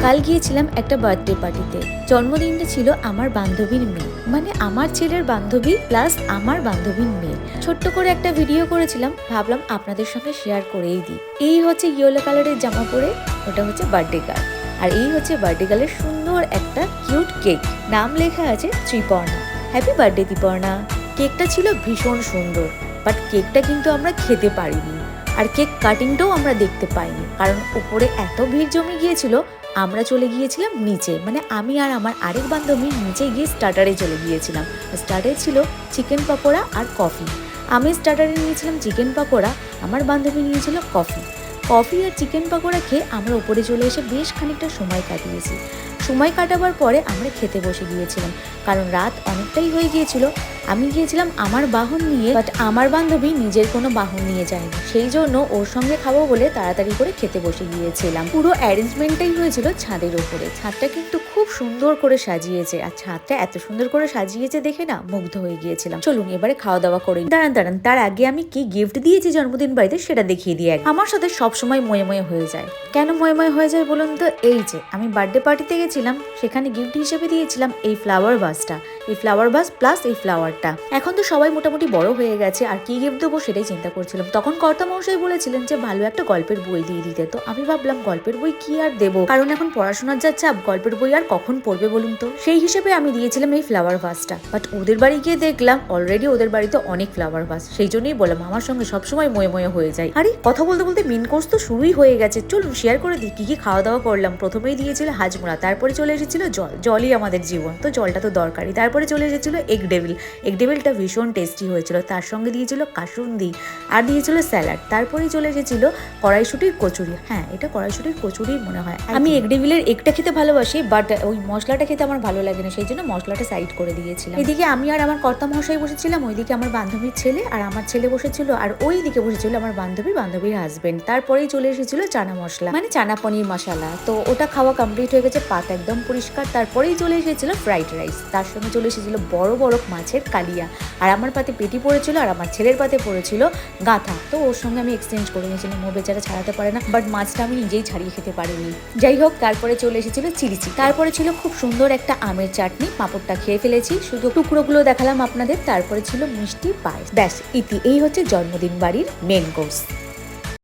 কাল গিয়েছিলাম একটা বার্থডে পার্টিতে। জন্মদিনটা ছিল আমার বান্ধবীর মেয়ে, মানে আমার ছেলের বান্ধবী প্লাস আমার বান্ধবীর মেয়ে। ছোট্ট করে একটা ভিডিও করেছিলাম, ভাবলাম আপনাদের সঙ্গে শেয়ার করেই দিই। এই হচ্ছে ইয়েলো কালারের জামা পরে, ওটা হচ্ছে বার্থডে গার্ল। আর এই হচ্ছে বার্থডে গার্লের সুন্দর একটা কিউট কেক, নাম লেখা আছে ত্রিপর্ণা। Happy birthday Triparna. কেকটা ছিল ভীষণ সুন্দর, বাট কেকটা কিন্তু আমরা খেতে পারিনি। আর কেক কাটিংটাও আমরা দেখতে পাইনি, কারণ উপরে এত ভিড় জমে গিয়েছিল। আমরা চলে গিয়েছিলাম নিচে, মানে আমি আর আমার আরেক বান্ধবী নিচে গিয়ে স্টার্টারে চলে গিয়েছিলাম। স্টার্টারে ছিল চিকেন পকোড়া আর কফি। আমি স্টার্টারে নিয়েছিলাম চিকেন পকোড়া, আমার বান্ধবী নিয়েছিল কফি। কফি আর চিকেন পকোড়া খেয়ে আমরা উপরে চলে এসে বেশ খানিকটা সময় কাটিয়েছি। সময় কাটাবার পরে আমরা খেতে বসে গিয়েছিলাম, কারণ রাত অনেকটাই হয়ে গিয়েছিল। আমি গিয়েছিলাম আমার বাহন নিয়ে, বাট আমার বান্ধবী নিজের কোনো বাহন নিয়ে যায়নি, সেই জন্য ওর সঙ্গে খাবো বলে তাড়াতাড়ি করে খেতে বসে গিয়েছিলাম। পুরো অ্যারেঞ্জমেন্টটাই হয়েছিল ছাদের উপরে। ছাদটা কিন্তু খুব সুন্দর করে সাজিয়েছে, আর ছাদটা এত সুন্দর করে সাজিয়েছে দেখে না মুগ্ধ হয়ে গিয়েছিলাম। চলুন এবারে খাওয়া দাওয়া করি। দাঁড়ান, তার আগে আমি কি গিফট দিয়েছি জন্মদিন বাড়িতে সেটা দেখিয়ে দিয়ে। আমার সাথে সবসময় ময়ে ময়ে হয়ে যায়। কেন ময়ে ময়ে হয়ে যায় বলুন তো? এই যে আমি বার্থডে পার্টিতে গেছিলাম, সেখানে গিফট হিসেবে দিয়েছিলাম এই ফ্লাওয়ার ভাসটা, এই ফ্লাওয়ার ভাস প্লাস এই ফ্লাওয়ারটা। এখন তো সবাই মোটামুটি বড় হয়ে গেছে, আর কি গিফট দেবো সেটাই চিন্তা করছিলাম। তখন কর্তামশাই বলেছিলেন যে ভালো একটা গল্পের বই দিয়ে দিতে। তো আমি ভাবলাম গল্পের বই কি আর দেবো, কারণ এখন পড়াশোনার যা চাপ, গল্পের বই আর কখন পড়বে বলুন তো। সেই হিসেবে আমি দিয়েছিলাম এই ফ্লাওয়ার ভাসটা। বাট ওদের বাড়ি গিয়ে দেখলাম অলরেডি ওদের বাড়িতে অনেক ফ্লাওয়ার ভাস। সেই জন্যই বললাম আমার সঙ্গে সবসময় ময়ে ময়ে হয়ে যায়। আরে কথা বলতে বলতে মেন কোর্স তো শুরুই হয়ে গেছে। চলুন শেয়ার করে দিই কি কি খাওয়া দাওয়া করলাম। প্রথমেই দিয়েছিল হাজমোলা, তারপরে চলে এসেছিল জল। জলই আমাদের জীবন, তো জলটা তো দরকারি। তারপরে চলে এসেছিল এগ ডেভিল। এগ ডেভিলটা ভীষণ টেস্টি হয়েছিল। তার সঙ্গে দিয়েছিল কাসুন্দি আর দিয়েছিল স্যালাড। তারপরেই চলে এসেছিল কড়াইশুটির কচুরি। হ্যাঁ, এটা কড়াইশুটির কচুরি মনে হয়। আমি এগ ডেভিলের এগটা খেতে ভালোবাসি, বাট ওই মশলাটা খেতে আমার ভালো লাগে না, সেই জন্য মশলাটা সাইড করে দিয়েছিলাম। এদিকে আমি আর আমার কর্তা মশাই বসেছিলাম, ওইদিকে আমার বান্ধবীর ছেলে আর আমার ছেলে বসেছিল, আর ওই দিকে বসেছিল আমার বান্ধবীর হাজবেন্ড। তারপরেই চলে এসেছিল চানা মশলা, মানে চানা পনির মশলা। তো ওটা খাওয়া কমপ্লিট হয়ে গেছে, পাত একদম পরিষ্কার। তারপরেই চলে এসেছিল ফ্রাইড রাইস, তার সঙ্গে চলে এসেছিল বড় বড় মাছের কালিয়া। আর আমার পাতে পেটি পড়েছিল, আর আমার ছেলের পাতে পড়েছিল গাঁথা। তো ওর সঙ্গে আমি এক্সচেঞ্জ করে নিয়েছিলাম। ও বেচারা ছাড়াতে পারে না, বাট মাছটা আমি নিজেই ছাড়িয়ে খেতে পারিনি। যাই হোক, তারপরে চলে এসেছিল চিলি চিকেন। তারপরে ছিল খুব সুন্দর একটা আমের চাটনি। পাঁপড়টা খেয়ে ফেলেছি, শুধু টুকরোগুলো দেখালাম আপনাদের। তারপরে ছিল মিষ্টি পায়েস। ব্যাস ইতি, এই হচ্ছে জন্মদিন বাড়ির মেন কোর্স।